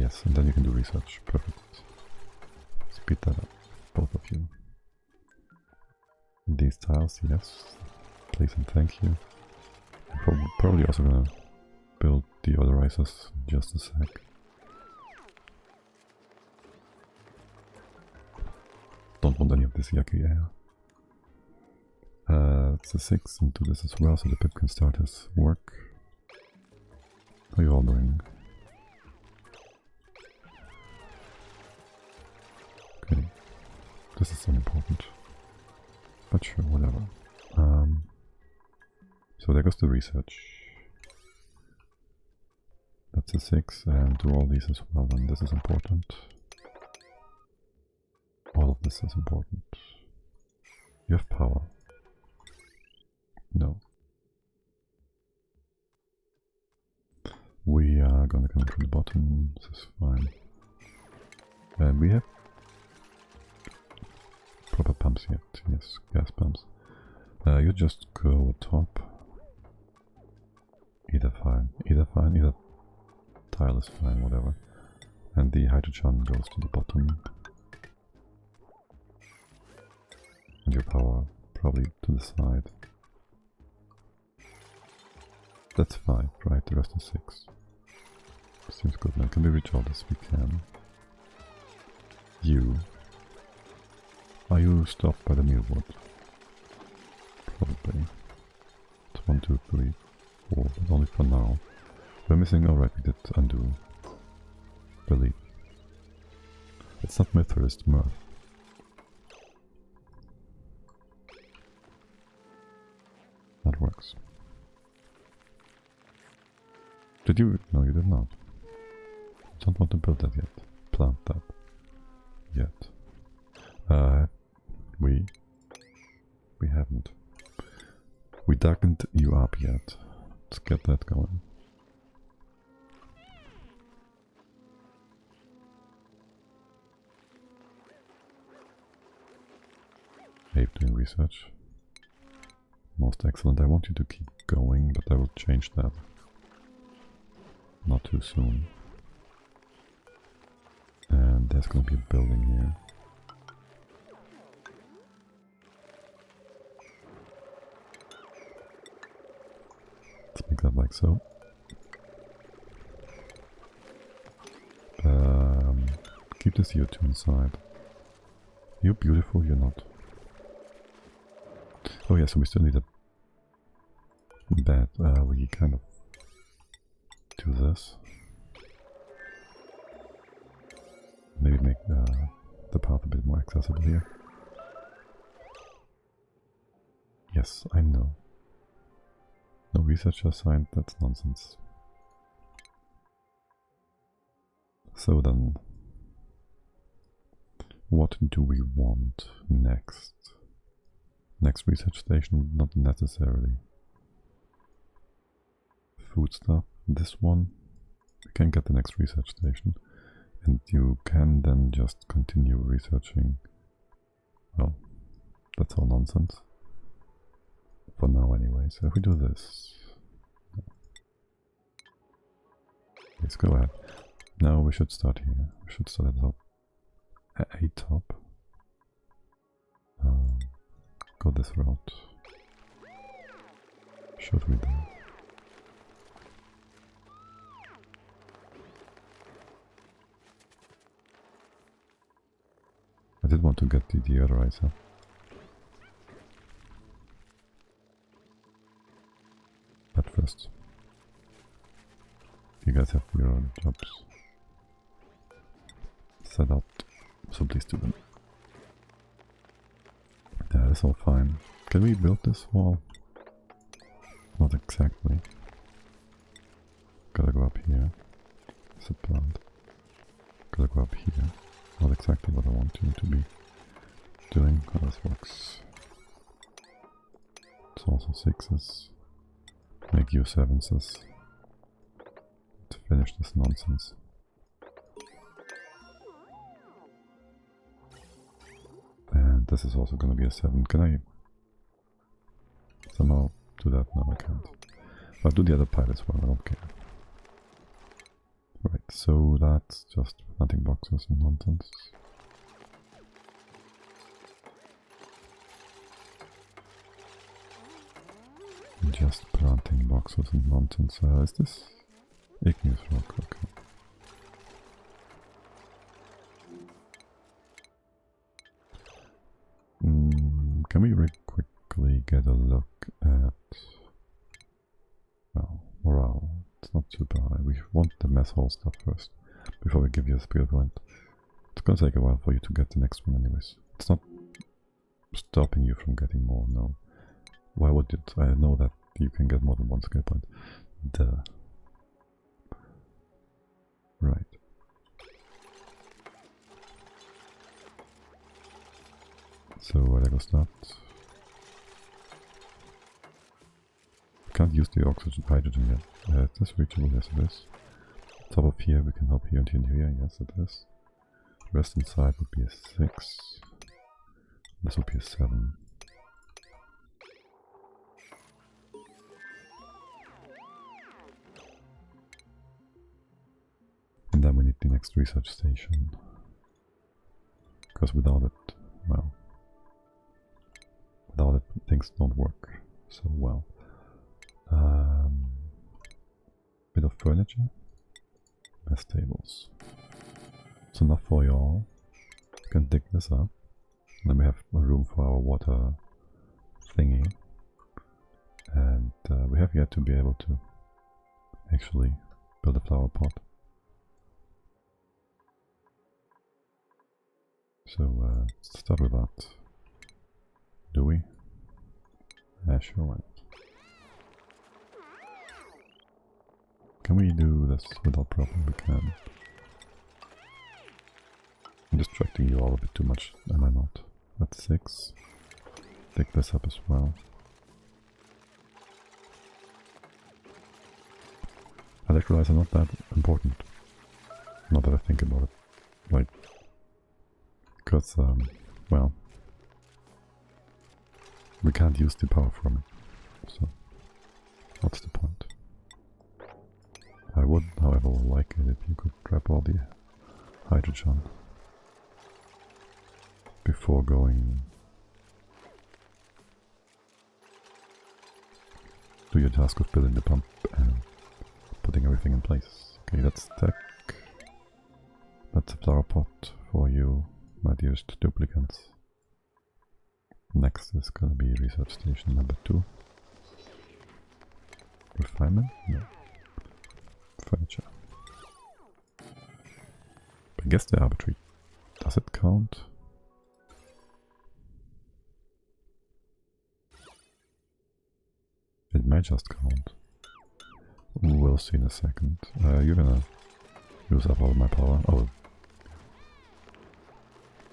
Yes, and then you can do research. Perfect. Speed that up, both of you. These tiles, yes. Please and thank you. Probably also gonna build deodorizers in just a sec. Don't want any of this yucky air. It's a 6 and do this as well, so the pip can start his work. How are you all doing? Okay, this is unimportant, but sure, whatever. So there goes the research. That's a 6, and do all these as well, and this is important. All of this is important. You have power. No. We are gonna come from the bottom, this is fine. And we have proper pumps yet, yes, gas pumps. You just go top. Either tile is fine, whatever. And the hydrogen goes to the bottom. And your power probably to the side. That's 5, right? The rest is 6. Seems good now. Can we reach all this? We can. You. Are you stopped by the mealwood? Probably. It's 1, 2, 3, 4, but only for now. We're missing. Alright, we did undo. Believe. It's not mithril, it's mirth. That works. Did you? No, you did not. Don't want to build that yet. Plant that. Yet. We haven't. We darkened you up yet. Let's get that going. research. Most excellent. I want you to keep going, but I will change that. Not too soon. And there's gonna be a building here. Let's make that like so. Keep the CO2 inside. You're beautiful, you're not. Oh yeah, so we still need a bed. We kind of do this. Maybe make the path a bit more accessible here. Yes, I know. No researcher assigned, that's nonsense. So then, what do we want next? Next research station, not necessarily. Food stuff, this one. You can get the next research station. And you can then just continue researching. Well, that's all nonsense. For now anyway, so if we do this... Let's go ahead. Now we should start here. We should start at the top. A top. Go this route. Should we do? I did want to get the deodorizer. But first, you guys have your own jobs set up, so please do them. Yeah, that's all fine. Can we build this wall? Not exactly. Gotta go up here. It's a plant. Gotta go up here. Not exactly what I want you to be doing. How this works. It's also 6s. Make you 7s. To finish this nonsense. And this is also gonna be a 7. Can I somehow do that? No, I can't. I'll do the other pile as well, I don't care. Right, so that's just planting boxes and nonsense. Just planting boxes and nonsense. Is this igneous rock? Okay. Can we really quickly get a look at... well, morale. It's not super high. We want the mess hall stuff first, before we give you a skill point. It's gonna take a while for you to get the next one anyways. It's not stopping you from getting more, no. Why would it? I know that you can get more than one skill point. Duh. Right. So where go start? Can't use the oxygen hydrogen yet. Is this reachable? Yes it is. Top of here we can help here and here and here. Yes it is. Rest inside would be a 6. This would be a 7. And then we need the next research station. Because without it, well, without it things don't work so well. Bit of furniture. Mess tables. It's enough for you all. You can dig this up. And then we have a room for our water thingy. And we have yet to be able to actually build a flower pot. So let's start with that. Do we? Yeah, sure, why not? Can we do this without problem? We can. I'm distracting you all a bit too much, am I not? That's 6. Pick this up as well. Electrolytes are not that important. Not that I think about it. Like, because, well, We can't use the power from it, so what's the point? I would, however, like it if you could grab all the hydrogen before going do your task of building the pump and putting everything in place. Okay, that's tech. That's a flower pot for you, my dearest duplicants. Next is gonna be research station number 2. Refinement? No. Furniture. I guess the arbitrary. Does it count? It might just count. We'll see in a second. You're gonna use up all my power. Oh.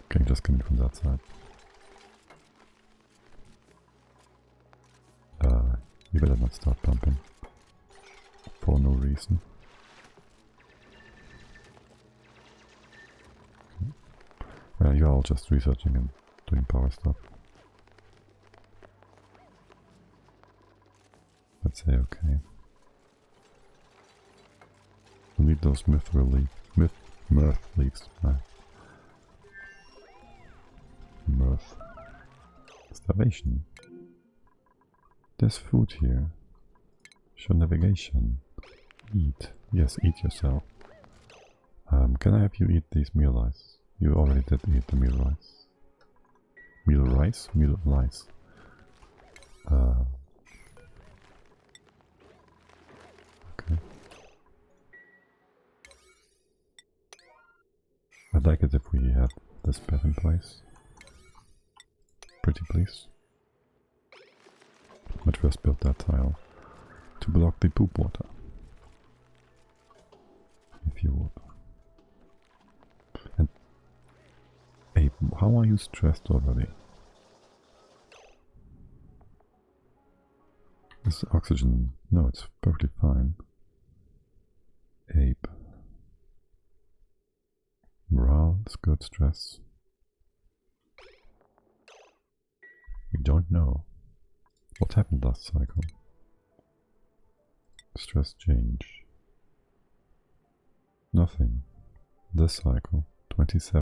Okay, just coming from that side. You better not start pumping. For no reason. Okay. Well, you're all just researching and doing power stuff. Let's say okay. We need those mirth leaves. Mirth. Starvation. There's food here. Show navigation. Eat. Yes, eat yourself. Can I have you eat these meal rice? You already did eat the meal rice. Meal rice? Meal rice. Okay. I'd like it if we had this bed in place. Pretty please. But first build that tile to block the poop water. If you would. And hey, how are you stressed already? Is oxygen? No, it's perfectly fine. Ape. Morale is good, stress. We don't know. What happened last cycle? Stress change. Nothing. This cycle, 27.